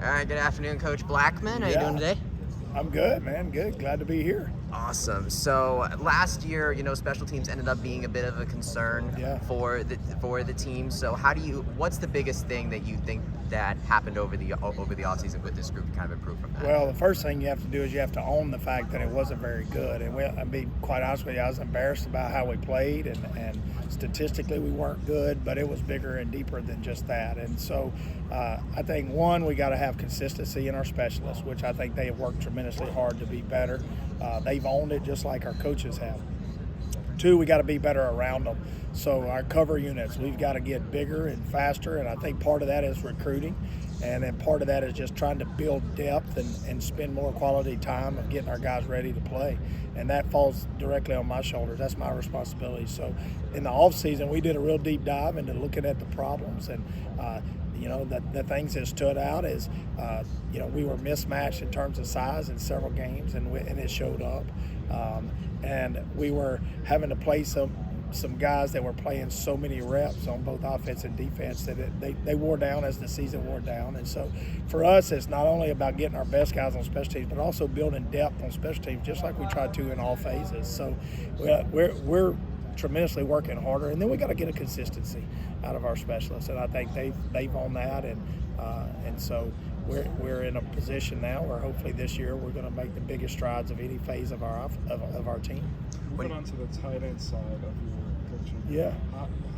All right, good afternoon, Coach Blackmon. How you doing today? I'm good, man. Good. Glad to be here. Awesome. So last year, special teams ended up being a bit of a concern Yeah. for the team. So what's the biggest thing that you think that happened over the offseason with this group to kind of improve from that? Well, the first thing you have to do is you have to own the fact that it wasn't very good. And I'll be quite honest with you, I was embarrassed about how we played, and statistically we weren't good, but it was bigger and deeper than just that. And so I think, one, we got to have consistency in our specialists, which I think they have worked tremendously hard to be better. They've owned it just like our coaches have. Two, we got to be better around them. So our cover units, we've got to get bigger and faster, and I think part of that is recruiting, and then part of that is just trying to build depth and spend more quality time of getting our guys ready to play. And that falls directly on my shoulders. That's my responsibility. So in the off season, we did a real deep dive into looking at the problems, and the things that stood out is, we were mismatched in terms of size in several games, and it showed up. And we were having to play some guys that were playing so many reps on both offense and defense that they wore down as the season wore down. And so for us, it's not only about getting our best guys on special teams, but also building depth on special teams, just like we try to in all phases. So we're tremendously working harder, and then we got to get a consistency out of our specialists, and I think they've on that, and so we're in a position now where hopefully this year we're going to make the biggest strides of any phase of our team. Moving on to the tight end side of your coaching. Yeah.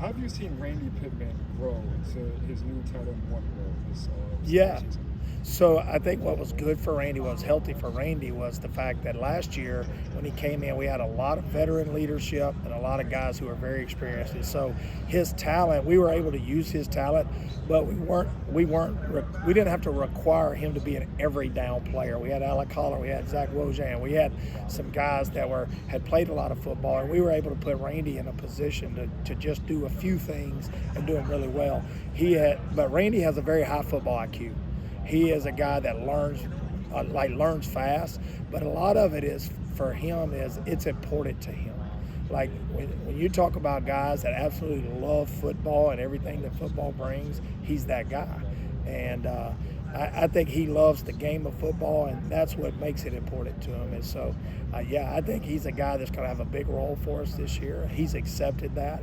How have you seen Randy Pittman grow into his new tight end one role this Yeah. season? So I think what was good for Randy, what was healthy for Randy, was the fact that last year when he came in, we had a lot of veteran leadership and a lot of guys who were very experienced. And so his talent, we were able to use his talent, but we didn't have to require him to be an every down player. We had Alec Holler, we had Zach Wojan, we had some guys that had played a lot of football, and we were able to put Randy in a position to just do a few things and do them really well. But Randy has a very high football IQ. He is a guy that learns fast, but a lot of it is for him is it's important to him. Like when you talk about guys that absolutely love football and everything that football brings, he's that guy. And I think he loves the game of football, and that's what makes it important to him. And so, I think he's a guy that's going to have a big role for us this year. He's accepted that.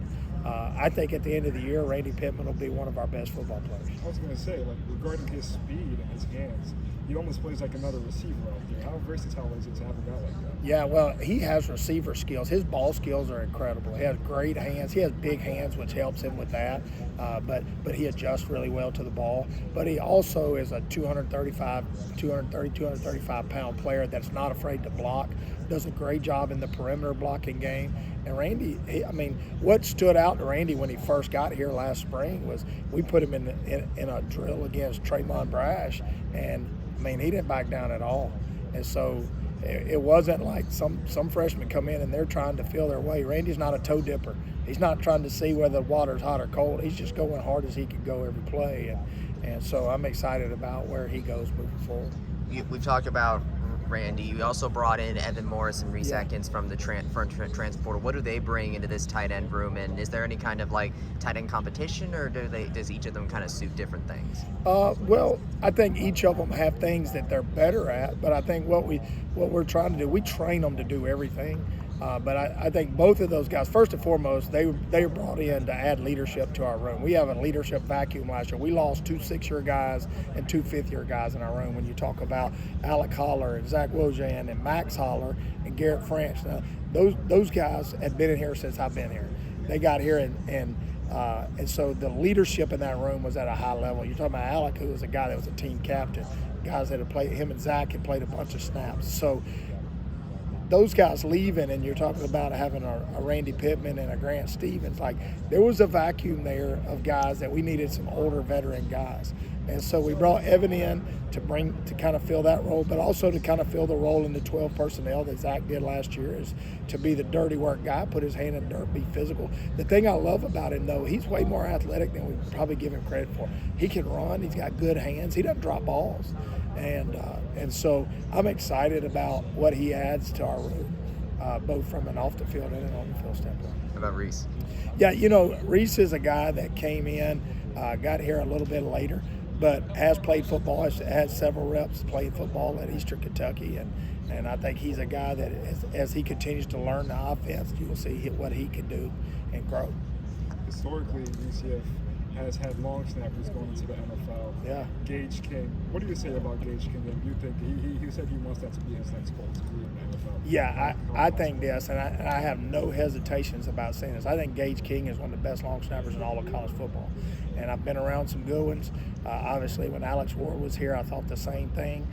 I think at the end of the year, Randy Pittman will be one of our best football players. I was going to say, regarding his speed and his hands, he almost plays like another receiver out there. How versatile is it to have a guy like that? Yeah, well, he has receiver skills. His ball skills are incredible. He has great hands. He has big hands, which helps him with that. But he adjusts really well to the ball. But he also is a 235-pound player that's not afraid to block. Does a great job in the perimeter blocking game. And Randy, what stood out to Randy when he first got here last spring was we put him in a drill against Tremont Brash, and he didn't back down at all. And so it wasn't like some freshmen come in and they're trying to feel their way. Randy's not a toe dipper. He's not trying to see whether the water's hot or cold. He's just going hard as he can go every play. And so I'm excited about where he goes moving forward. We've talked about Randy. We also brought in Evan Morris and Reese Atkins from the transporter. What do they bring into this tight end room? And is there any kind of tight end competition, or does each of them kind of suit different things? Well, I think each of them have things that they're better at. But I think what we're trying to do, we train them to do everything. But I think both of those guys, first and foremost, they were brought in to add leadership to our room. We have a leadership vacuum last year. We lost 2 6-year guys and 2 5th-year guys in our room. When you talk about Alec Holler and Zach Wojan and Max Holler and Garrett French, now, those guys had been in here since I've been here. They got here and so the leadership in that room was at a high level. You're talking about Alec, who was a guy that was a team captain. Guys that had played, him and Zach had played a bunch of snaps. So those guys leaving, and you're talking about having a Randy Pittman and a Grant Stevens, there was a vacuum there of guys that we needed, some older veteran guys. And so we brought Evan in to kind of fill that role, but also to kind of fill the role in the 12 personnel that Zach did last year, is to be the dirty work guy, put his hand in dirt, be physical. The thing I love about him, though, he's way more athletic than we probably give him credit for. He can run, he's got good hands, he doesn't drop balls. And so I'm excited about what he adds to our room, both from an off the field and an on the field standpoint. How about Reese? Yeah, Reese is a guy that came in, got here a little bit later, but has played football, has several reps playing football at Eastern Kentucky, and I think he's a guy that as he continues to learn the offense, you will see what he can do and grow. Historically, UCF has had long snappers going into the NFL. Yeah. Gage King. What do you say about Gage King? And do you think he said he wants that to be his next goal to be in the NFL? Yeah, I think this, and I have no hesitations about saying this. I think Gage King is one of the best long snappers in all of college football. And I've been around some good ones. Obviously, when Alex Ward was here, I thought the same thing.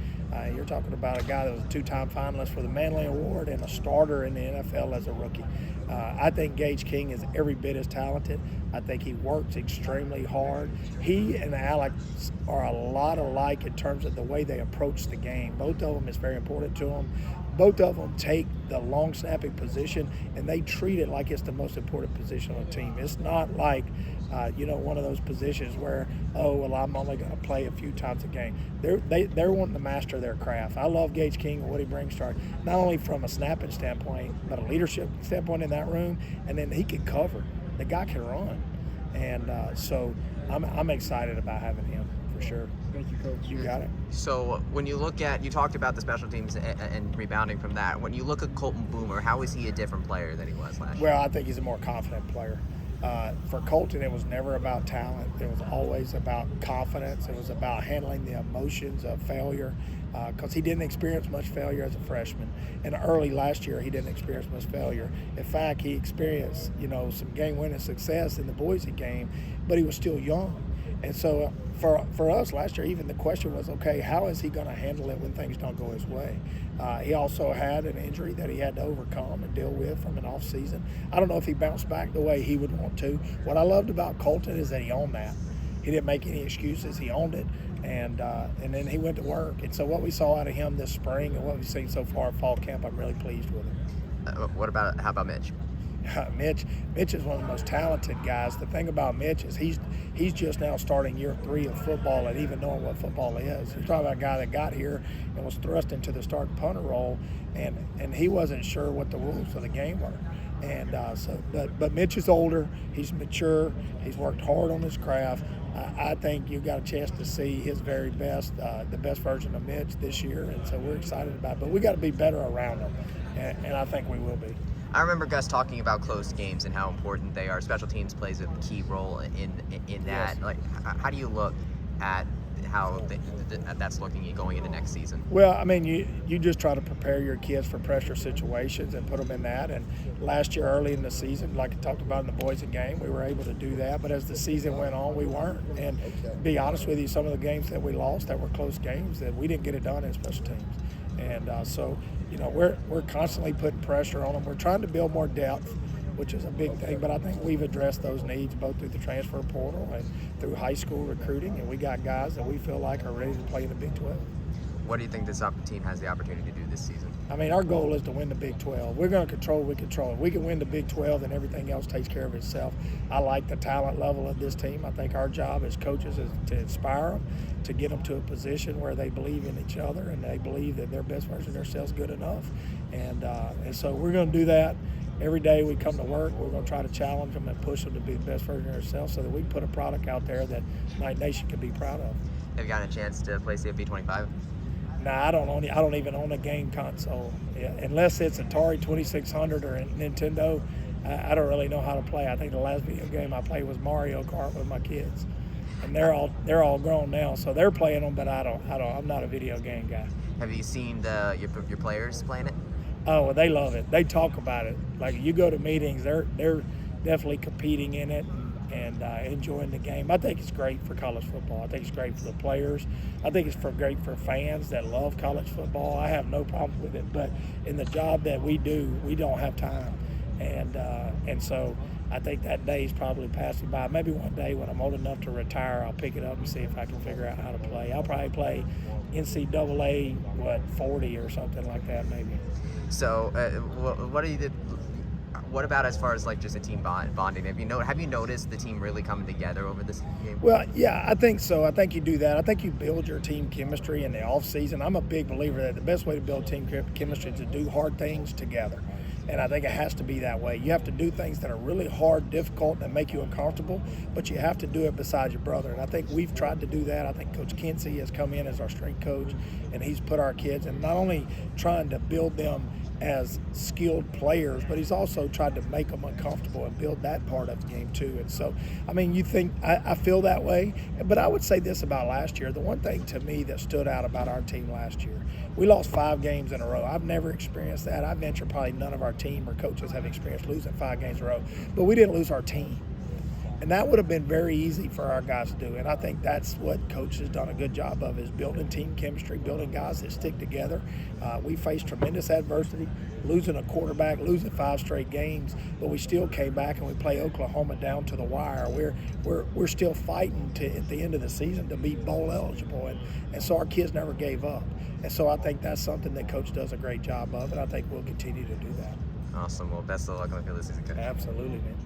You're talking about a guy that was a two-time finalist for the Manley Award and a starter in the NFL as a rookie. I think Gage King is every bit as talented. I think he works extremely hard. He and Alex are a lot alike in terms of the way they approach the game. Both of them is very important to them. Both of them take the long snapping position and they treat it like it's the most important position on the team. It's not like, one of those positions where, I'm only going to play a few times a game. They're wanting to master their craft. I love Gage King and what he brings to our, not only from a snapping standpoint, but a leadership standpoint in that room, and then he can cover. The guy can run. And so I'm excited about having him for sure. Thank you, Coach. You got it. So when you look at, you talked about the special teams and rebounding from that. When you look at Colton Boomer, how is he a different player than he was last year? Well, I think he's a more confident player. For Colton, it was never about talent. It was always about confidence. It was about handling the emotions of failure because he didn't experience much failure as a freshman. And early last year, he didn't experience much failure. In fact, he experienced, some game-winning success in the Boise game, but he was still young. And so for us last year, even the question was, okay, how is he going to handle it when things don't go his way? He also had an injury that he had to overcome and deal with from an off season. I don't know if he bounced back the way he would want to. What I loved about Colton is that he owned that. He didn't make any excuses. He owned it, and then he went to work. And so what we saw out of him this spring and what we've seen so far at fall camp, I'm really pleased with him. How about Mitch? Mitch is one of the most talented guys. The thing about Mitch is he's just now starting year 3 of football and even knowing what football is. You're talking about a guy that got here and was thrust into the starting punter role, and he wasn't sure what the rules of the game were. And but Mitch is older. He's mature. He's worked hard on his craft. I think you got a chance to see his very best, the best version of Mitch this year, and so we're excited about it. But we got to be better around him, and I think we will be. I remember Gus talking about close games and how important they are. Special teams plays a key role in that. Yes. Like, how do you look at how that's looking going into next season? Well, I mean, you just try to prepare your kids for pressure situations and put them in that. And last year, early in the season, like I talked about in the Boise game, we were able to do that. But as the season went on, we weren't. And to be honest with you, some of the games that we lost that were close games, that we didn't get it done in special teams. And so, we're constantly putting pressure on them. We're trying to build more depth, which is a big thing, but I think we've addressed those needs both through the transfer portal and through high school recruiting, and we got guys that we feel like are ready to play in the Big 12. What do you think this team has the opportunity to do this season? I mean, our goal is to win the Big 12. We're going to control what we control. If we can win the Big 12, then everything else takes care of itself. I like the talent level of this team. I think our job as coaches is to inspire them, to get them to a position where they believe in each other and they believe that their best version of themselves is good enough. And so we're going to do that. Every day we come to work, we're going to try to challenge them and push them to be the best version of themselves so that we can put a product out there that Knight Nation can be proud of. Have you gotten a chance to play CFP 25? Nah, I don't even own a game console. Yeah, unless it's Atari 2600 or Nintendo, I don't really know how to play. I think the last video game I played was Mario Kart with my kids, and they're all grown now, so they're playing them. But I'm not a video game guy. Have you seen your players playing it? Oh, well, they love it. They talk about it. Like you go to meetings, they're definitely competing in it and enjoying the game. I think it's great for college football. I think it's great for the players. I think it's great for fans that love college football. I have no problem with it, but in the job that we do, we don't have time. And so I think that day is probably passing by. Maybe one day when I'm old enough to retire, I'll pick it up and see if I can figure out how to play. I'll probably play NCAA, 40 or something like that maybe. So what about as far as like just a team bonding? Have you noticed the team really coming together over this game? Well, yeah, I think so. I think you do that. I think you build your team chemistry in the off season. I'm a big believer that the best way to build team chemistry is to do hard things together. And I think it has to be that way. You have to do things that are really hard, difficult, and make you uncomfortable, but you have to do it beside your brother. And I think we've tried to do that. I think Coach Kinsey has come in as our strength coach, and he's put our kids, and not only trying to build them as skilled players, but he's also tried to make them uncomfortable and build that part of the game too. And so, I mean, you think I feel that way, but I would say this about last year. The one thing to me that stood out about our team last year, we lost 5 games in a row. I've never experienced that. I venture probably none of our team or coaches have experienced losing 5 games in a row, but we didn't lose our team. And that would have been very easy for our guys to do. And I think that's what Coach has done a good job of, is building team chemistry, building guys that stick together. We faced tremendous adversity, losing a quarterback, losing 5 straight games, but we still came back and we play Oklahoma down to the wire. We're still fighting at the end of the season to be bowl eligible. And so our kids never gave up. And so I think that's something that Coach does a great job of, and I think we'll continue to do that. Awesome. Well, best of luck on the field this season, Coach. Absolutely, man.